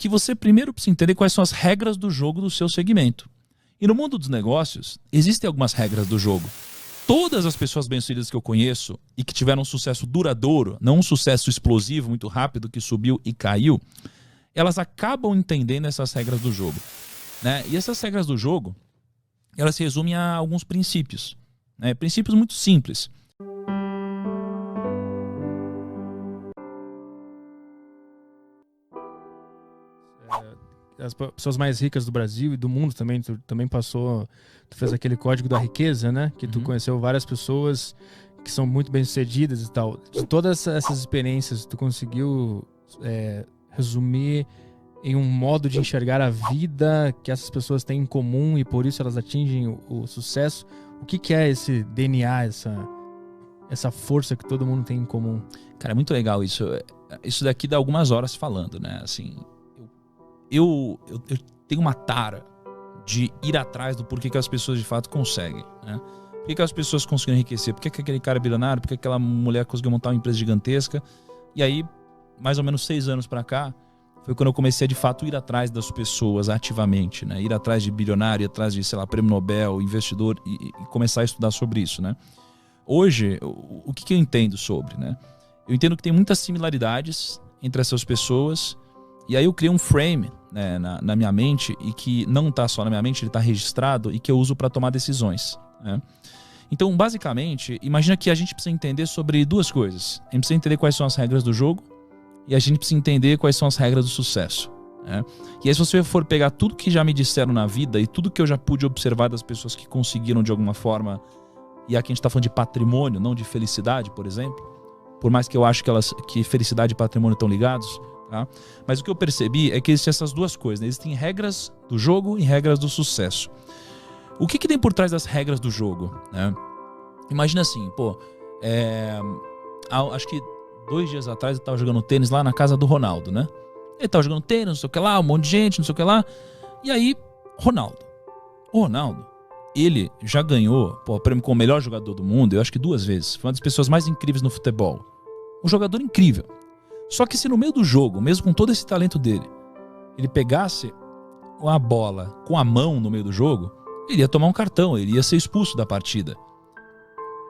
que você primeiro precisa entender quais são as regras do jogo do seu segmento. E no mundo dos negócios, existem algumas regras do jogo. Todas as pessoas bem-sucedidas que eu conheço e que tiveram um sucesso duradouro, não um sucesso explosivo, muito rápido, que subiu e caiu, elas acabam entendendo essas regras do jogo, né? E essas regras do jogo, elas se resumem a alguns princípios, né? Princípios muito simples. As pessoas mais ricas do Brasil e do mundo também, tu também passou, tu fez aquele código da riqueza, né? Que tu conheceu várias pessoas que são muito bem-sucedidas e tal. De todas essas experiências, tu conseguiu resumir em um modo de enxergar a vida que essas pessoas têm em comum e por isso elas atingem o sucesso? O que é esse DNA, essa força que todo mundo tem em comum? Cara, é muito legal isso. Isso daqui dá algumas horas falando, né? Assim, eu tenho uma tara de ir atrás do porquê que as pessoas de fato conseguem, né? Por que as pessoas conseguiram enriquecer? Por que aquele cara é bilionário? Por que aquela mulher conseguiu montar uma empresa gigantesca? E aí, mais ou menos 6 anos pra cá, foi quando eu comecei a de fato ir atrás das pessoas ativamente, né? Ir atrás de bilionário, ir atrás de, sei lá, prêmio Nobel, investidor e começar a estudar sobre isso, né? Hoje, o que eu entendo sobre, né? Eu entendo que tem muitas similaridades entre essas pessoas. E aí eu criei um frame, né, na minha mente, e que não está só na minha mente, ele está registrado e que eu uso para tomar decisões, né? Então, basicamente, imagina que a gente precisa entender sobre duas coisas. A gente precisa entender quais são as regras do jogo e a gente precisa entender quais são as regras do sucesso, né? E aí, se você for pegar tudo que já me disseram na vida e tudo que eu já pude observar das pessoas que conseguiram de alguma forma, e aqui a gente está falando de patrimônio, não de felicidade, por exemplo, por mais que eu acho que felicidade e patrimônio estão ligados, tá? Mas o que eu percebi é que existem essas duas coisas, né? Existem regras do jogo e regras do sucesso. O que tem por trás das regras do jogo, né? Imagina assim, acho que 2 dias atrás eu estava jogando tênis lá na casa do Ronaldo, né? Ele estava jogando tênis, não sei o que lá, um monte de gente, não sei o que lá. E aí, o Ronaldo, ele já ganhou o prêmio como o melhor jogador do mundo, eu acho que 2 vezes. Foi uma das pessoas mais incríveis no futebol. Um jogador incrível. Só que se no meio do jogo, mesmo com todo esse talento dele, ele pegasse a bola com a mão no meio do jogo, ele ia tomar um cartão, ele ia ser expulso da partida.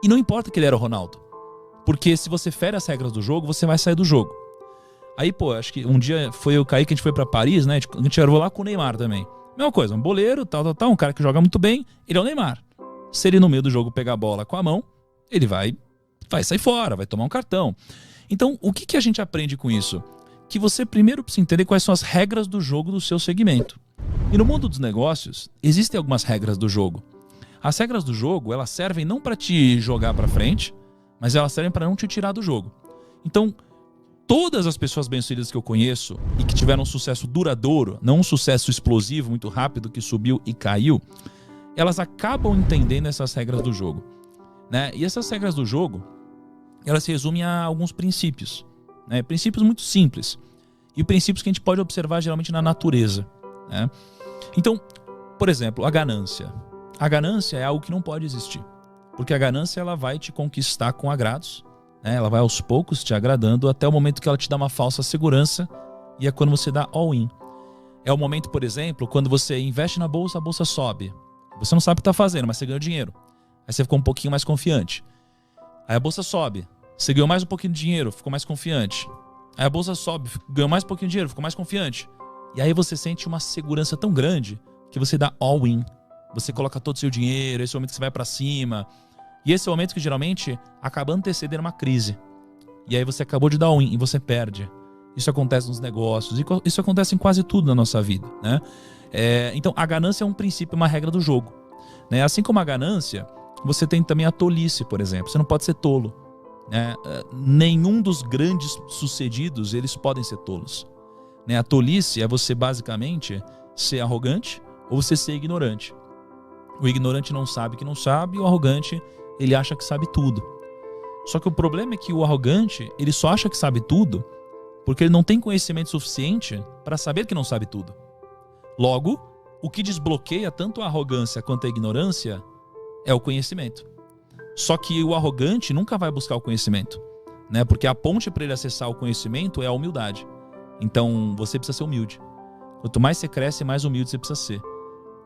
E não importa que ele era o Ronaldo. Porque se você fere as regras do jogo, você vai sair do jogo. Aí, acho que um dia foi eu caí que a gente foi pra Paris, né? A gente jogou lá com o Neymar também. Mesma coisa, um boleiro, um cara que joga muito bem, ele é o Neymar. Se ele no meio do jogo pegar a bola com a mão, ele vai sair fora, vai tomar um cartão. Então, o que a gente aprende com isso? Que você primeiro precisa entender quais são as regras do jogo do seu segmento. E no mundo dos negócios, existem algumas regras do jogo. As regras do jogo, elas servem não para te jogar para frente, mas elas servem para não te tirar do jogo. Então, todas as pessoas bem-sucedidas que eu conheço e que tiveram um sucesso duradouro, não um sucesso explosivo, muito rápido, que subiu e caiu, elas acabam entendendo essas regras do jogo, né? E essas regras do jogo, elas se resumem a alguns princípios, né? Princípios muito simples. E princípios que a gente pode observar geralmente na natureza, né? Então, por exemplo, a ganância. A ganância é algo que não pode existir. Porque a ganância, ela vai te conquistar com agrados, né? Ela vai aos poucos te agradando até o momento que ela te dá uma falsa segurança, e é quando você dá all-in. É o momento, por exemplo, quando você investe na bolsa, a bolsa sobe. Você não sabe o que está fazendo, mas você ganhou dinheiro. Aí você ficou um pouquinho mais confiante. Aí a bolsa sobe. Você ganhou mais um pouquinho de dinheiro, ficou mais confiante. Aí a bolsa sobe, ganhou mais um pouquinho de dinheiro, ficou mais confiante. E aí você sente uma segurança tão grande que você dá all-in. Você coloca todo o seu dinheiro, esse é o momento que você vai pra cima. E esse é o momento que geralmente acaba antecedendo uma crise. E aí você acabou de dar all-in e você perde. Isso acontece nos negócios, isso acontece em quase tudo na nossa vida, né? Então a ganância é um princípio, uma regra do jogo, né? Assim como a ganância, você tem também a tolice, por exemplo. Você não pode ser tolo, né? Nenhum dos grandes sucedidos, eles podem ser tolos, né? A tolice é você basicamente ser arrogante ou você ser ignorante. O ignorante não sabe que não sabe, e o arrogante, ele acha que sabe tudo. Só que o problema é que o arrogante, ele só acha que sabe tudo porque ele não tem conhecimento suficiente para saber que não sabe tudo. Logo, o que desbloqueia tanto a arrogância quanto a ignorância é o conhecimento. Só que o arrogante nunca vai buscar o conhecimento, né? Porque a ponte para ele acessar o conhecimento é a humildade. Então, você precisa ser humilde. Quanto mais você cresce, mais humilde você precisa ser.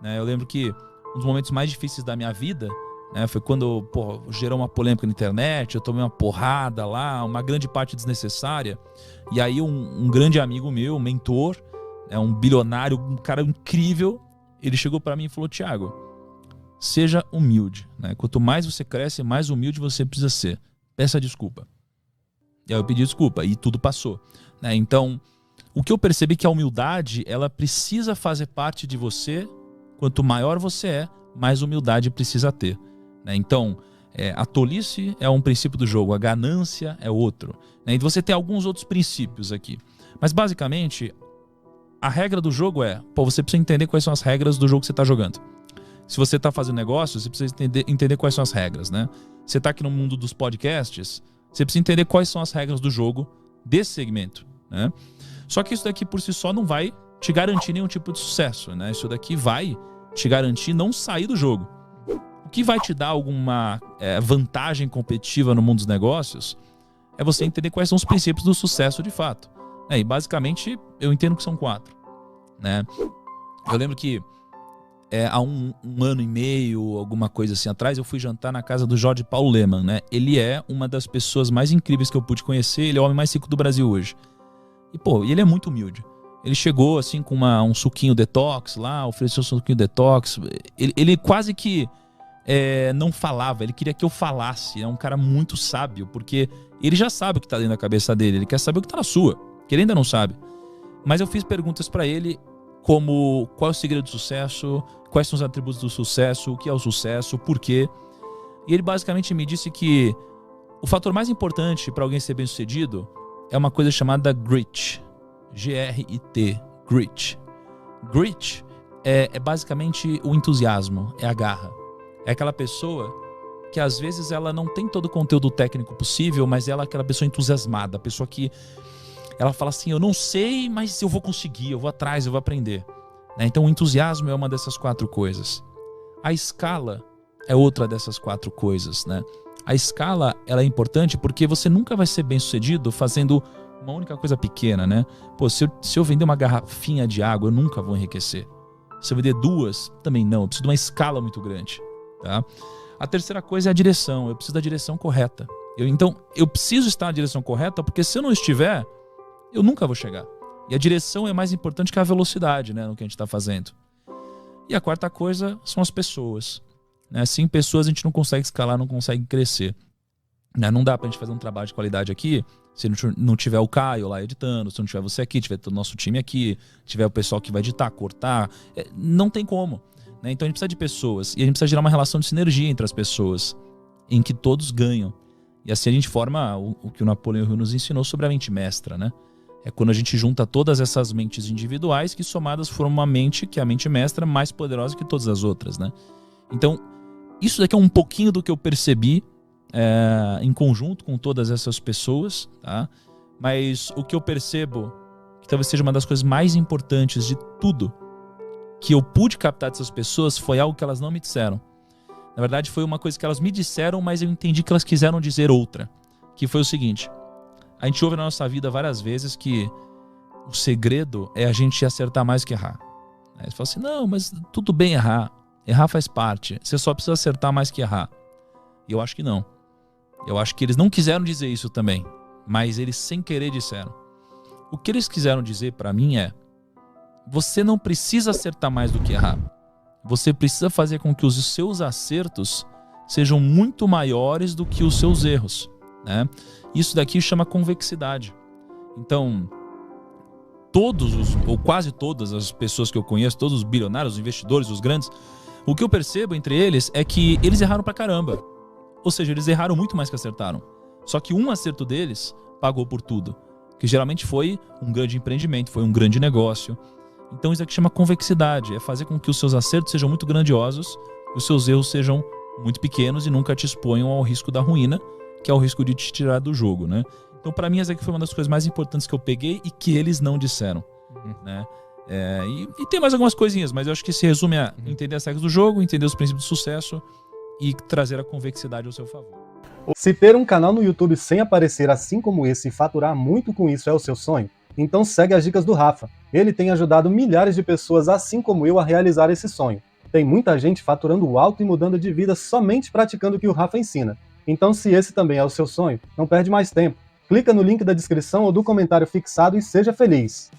Né? Eu lembro que um dos momentos mais difíceis da minha vida, né, foi quando gerou uma polêmica na internet, eu tomei uma porrada lá, uma grande parte desnecessária. E aí um grande amigo meu, um mentor, né, um bilionário, um cara incrível, ele chegou para mim e falou: Thiago, seja humilde. Né? Quanto mais você cresce, mais humilde você precisa ser. Peça desculpa. E aí eu pedi desculpa e tudo passou. Né? Então, o que eu percebi é que a humildade, ela precisa fazer parte de você. Quanto maior você é, mais humildade precisa ter. Né? Então, a tolice é um princípio do jogo, a ganância é outro. Né? E você tem alguns outros princípios aqui. Mas, basicamente, a regra do jogo você precisa entender quais são as regras do jogo que você está jogando. Se você está fazendo negócio, você precisa entender quais são as regras. Né? Você está aqui no mundo dos podcasts, você precisa entender quais são as regras do jogo desse segmento. Né? Só que isso daqui por si só não vai te garantir nenhum tipo de sucesso. Né? Isso daqui vai te garantir não sair do jogo. O que vai te dar alguma vantagem competitiva no mundo dos negócios é você entender quais são os princípios do sucesso de fato. E basicamente eu entendo que são 4. Né? Eu lembro que há um ano e meio, alguma coisa assim atrás, eu fui jantar na casa do Jorge Paulo Lemann. Né? Ele é uma das pessoas mais incríveis que eu pude conhecer, ele é o homem mais rico do Brasil hoje. E ele é muito humilde. Ele chegou assim com um suquinho detox lá, ofereceu um suquinho detox. Ele quase que não falava, ele queria que eu falasse. É um cara muito sábio, porque ele já sabe o que está dentro da cabeça dele, ele quer saber o que está na sua, que ele ainda não sabe. Mas eu fiz perguntas para ele como qual é o segredo do sucesso, quais são os atributos do sucesso, o que é o sucesso, por quê. E ele basicamente me disse que o fator mais importante para alguém ser bem-sucedido é uma coisa chamada grit. G-R-I-T, grit. Grit é basicamente o entusiasmo, é a garra. É aquela pessoa que às vezes ela não tem todo o conteúdo técnico possível, mas ela é aquela pessoa entusiasmada, a pessoa que ela fala assim: eu não sei, mas eu vou conseguir, eu vou atrás, eu vou aprender. Né? Então o entusiasmo é uma dessas 4 coisas. A escala é outra dessas 4 coisas. Né? A escala ela é importante porque você nunca vai ser bem sucedido fazendo uma única coisa pequena, né? Se eu vender uma garrafinha de água, eu nunca vou enriquecer. Se eu vender 2, também não. Eu preciso de uma escala muito grande. Tá? A terceira coisa é a direção. Eu preciso da direção correta. Então, eu preciso estar na direção correta, porque se eu não estiver, eu nunca vou chegar. E a direção é mais importante que a velocidade, né, no que a gente está fazendo. E a quarta coisa são as pessoas. Né? Sem pessoas a gente não consegue escalar, não consegue crescer. Né? Não dá pra gente fazer um trabalho de qualidade aqui se não tiver o Caio lá editando, se não tiver você aqui, tiver todo o nosso time aqui, tiver o pessoal que vai editar, cortar. Não tem como. Né? Então a gente precisa de pessoas. E a gente precisa gerar uma relação de sinergia entre as pessoas, em que todos ganham. E assim a gente forma o que o Napoleão Hill nos ensinou sobre a mente mestra. Né? É quando a gente junta todas essas mentes individuais que somadas formam uma mente, que é a mente mestra, mais poderosa que todas as outras. Né? Então, isso daqui é um pouquinho do que eu percebi em conjunto com todas essas pessoas, tá? Mas o que eu percebo que talvez seja uma das coisas mais importantes de tudo que eu pude captar dessas pessoas foi algo que elas não me disseram. Na verdade, foi uma coisa que elas me disseram, mas eu entendi que elas quiseram dizer outra, que foi o seguinte: a gente ouve na nossa vida várias vezes que o segredo é a gente acertar mais que errar. Aí você fala assim: não, mas tudo bem errar faz parte, você só precisa acertar mais que errar. E eu acho que não. Eu acho que eles não quiseram dizer isso também, mas eles sem querer disseram. O que eles quiseram dizer para mim é: você não precisa acertar mais do que errar. Você precisa fazer com que os seus acertos sejam muito maiores do que os seus erros. Né? Isso daqui chama convexidade. Então, ou quase todas as pessoas que eu conheço, todos os bilionários, os investidores, os grandes, o que eu percebo entre eles é que eles erraram pra caramba. Ou seja, eles erraram muito mais que acertaram. Só que um acerto deles pagou por tudo. Que geralmente foi um grande empreendimento, foi um grande negócio. Então isso aqui chama convexidade. É fazer com que os seus acertos sejam muito grandiosos, os seus erros sejam muito pequenos e nunca te exponham ao risco da ruína, que é o risco de te tirar do jogo. Né? Então para mim essa aqui foi uma das coisas mais importantes que eu peguei e que eles não disseram. Né? E tem mais algumas coisinhas, mas eu acho que se resume a entender as regras do jogo, entender os princípios do sucesso e trazer a convexidade ao seu favor. Se ter um canal no YouTube sem aparecer assim como esse e faturar muito com isso é o seu sonho, Então segue as dicas do Rafa. Ele tem ajudado milhares de pessoas, assim como eu, a realizar esse sonho. Tem muita gente faturando alto e mudando de vida somente praticando o que o Rafa ensina. Então, se esse também é o seu sonho, não perde mais tempo. Clica no link da descrição ou do comentário fixado e seja feliz!